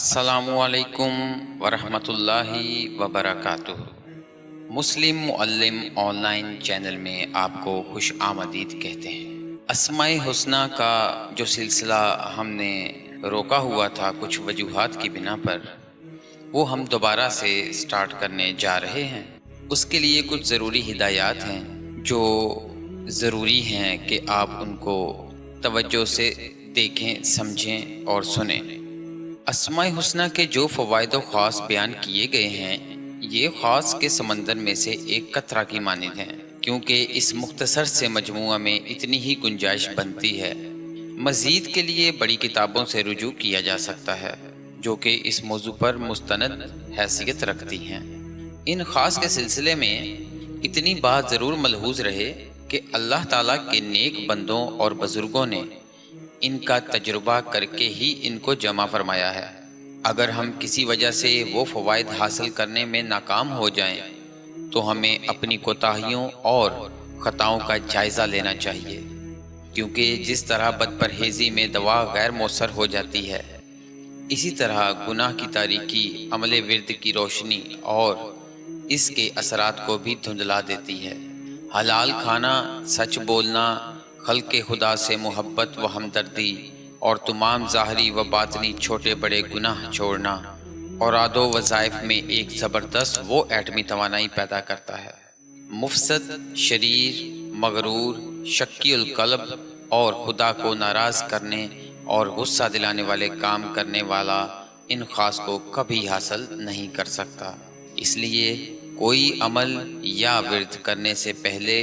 السلام علیکم ورحمۃ اللہ وبرکاتہ۔ مسلم معلم آن لائن چینل میں آپ کو خوش آمدید کہتے ہیں۔ اسماء الحسنی کا جو سلسلہ ہم نے روکا ہوا تھا کچھ وجوہات کی بنا پر، وہ ہم دوبارہ سے سٹارٹ کرنے جا رہے ہیں۔ اس کے لیے کچھ ضروری ہدایات ہیں جو ضروری ہیں کہ آپ ان کو توجہ سے دیکھیں، سمجھیں اور سنیں۔ اسماء الحسنی کے جو فوائد و خواص بیان کیے گئے ہیں، یہ خاص کے سمندر میں سے ایک قطرہ کی مانند ہیں، کیونکہ اس مختصر سے مجموعہ میں اتنی ہی گنجائش بنتی ہے۔ مزید کے لیے بڑی کتابوں سے رجوع کیا جا سکتا ہے جو کہ اس موضوع پر مستند حیثیت رکھتی ہیں۔ ان خاص کے سلسلے میں اتنی بات ضرور ملحوظ رہے کہ اللہ تعالیٰ کے نیک بندوں اور بزرگوں نے ان کا تجربہ کر کے ہی ان کو جمع فرمایا ہے۔ اگر ہم کسی وجہ سے وہ فوائد حاصل کرنے میں ناکام ہو جائیں تو ہمیں اپنی کوتاہیوں اور خطاؤں کا جائزہ لینا چاہیے، کیونکہ جس طرح بد پرہیزی میں دوا غیر مؤثر ہو جاتی ہے، اسی طرح گناہ کی تاریکی عمل ورد کی روشنی اور اس کے اثرات کو بھی دھندلا دیتی ہے۔ حلال کھانا، سچ بولنا، خلق خدا سے محبت و ہمدردی اور تمام ظاہری و باطنی چھوٹے بڑے گناہ چھوڑنا اوراد و وظائف میں ایک زبردست وہ ایٹمی توانائی پیدا کرتا ہے۔ مفسد، شریر، مغرور، شکی القلب اور خدا کو ناراض کرنے اور غصہ دلانے والے کام کرنے والا ان خاص کو کبھی حاصل نہیں کر سکتا۔ اس لیے کوئی عمل یا ورد کرنے سے پہلے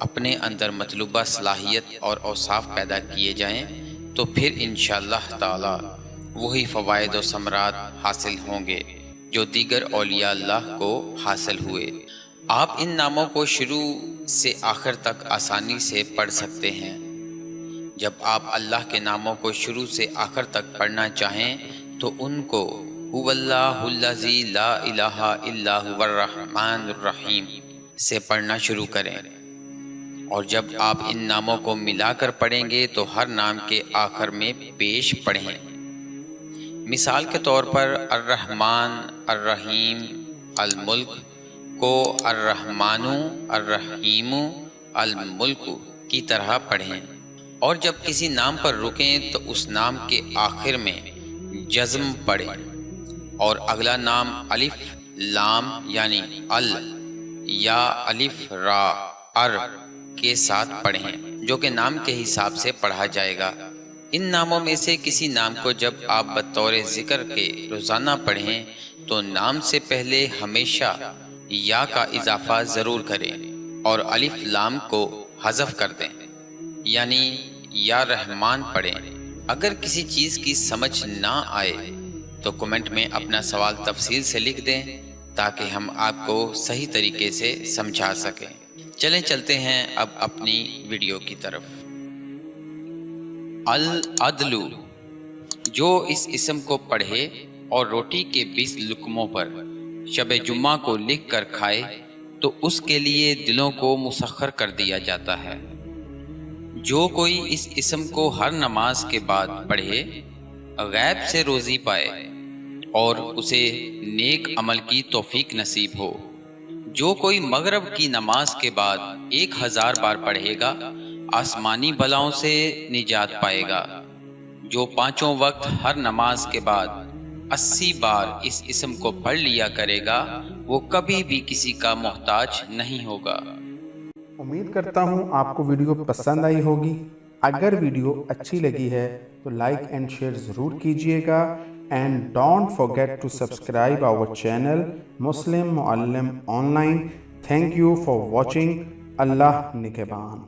اپنے اندر مطلوبہ صلاحیت اور اوصاف پیدا کیے جائیں تو پھر انشاءاللہ تعالی وہی فوائد و ثمرات حاصل ہوں گے جو دیگر اولیاء اللہ کو حاصل ہوئے۔ آپ ان ناموں کو شروع سے آخر تک آسانی سے پڑھ سکتے ہیں۔ جب آپ اللہ کے ناموں کو شروع سے آخر تک پڑھنا چاہیں تو ان کو هو اللہ الذی لا الہ الا هو الرحمن الرحیم سے پڑھنا شروع کریں، اور جب آپ ان ناموں کو ملا کر پڑھیں گے تو ہر نام کے آخر میں پیش پڑھیں۔ مثال کے طور پر الرحمن، الرحیم، الملک کو الرحمن، الرحیم، الملک کی طرح پڑھیں، اور جب کسی نام پر رکیں تو اس نام کے آخر میں جزم پڑھیں، اور اگلا نام الف لام یعنی ال یا الف را ار کے ساتھ پڑھیں، جو کہ نام کے حساب سے پڑھا جائے گا۔ ان ناموں میں سے کسی نام کو جب آپ بطور ذکر کے روزانہ پڑھیں تو نام سے پہلے ہمیشہ یا کا اضافہ ضرور کریں اور الف لام کو حذف کر دیں، یعنی یا رحمان پڑھیں۔ اگر کسی چیز کی سمجھ نہ آئے تو کمنٹ میں اپنا سوال تفصیل سے لکھ دیں تاکہ ہم آپ کو صحیح طریقے سے سمجھا سکیں۔ چلیں چلتے ہیں اب اپنی ویڈیو کی طرف۔ العدل، جو اس اسم کو پڑھے اور روٹی کے 20 لقموں پر شب جمعہ کو لکھ کر کھائے تو اس کے لیے دلوں کو مسخر کر دیا جاتا ہے۔ جو کوئی اس اسم کو ہر نماز کے بعد پڑھے غیب سے روزی پائے اور اسے نیک عمل کی توفیق نصیب ہو۔ جو کوئی مغرب کی نماز کے بعد 1000 بار پڑھے گا آسمانی بلاؤں سے نجات پائے گا۔ جو 5 وقت ہر نماز کے بعد 80 بار اس اسم کو پڑھ لیا کرے گا وہ کبھی بھی کسی کا محتاج نہیں ہوگا۔ امید کرتا ہوں آپ کو ویڈیو پسند آئی ہوگی۔ اگر ویڈیو اچھی لگی ہے تو لائک اینڈ شیئر ضرور کیجئے گا، and don't forget to subscribe our channel Muslim Muallim Online. Thank you for watching. Allah Nigehban.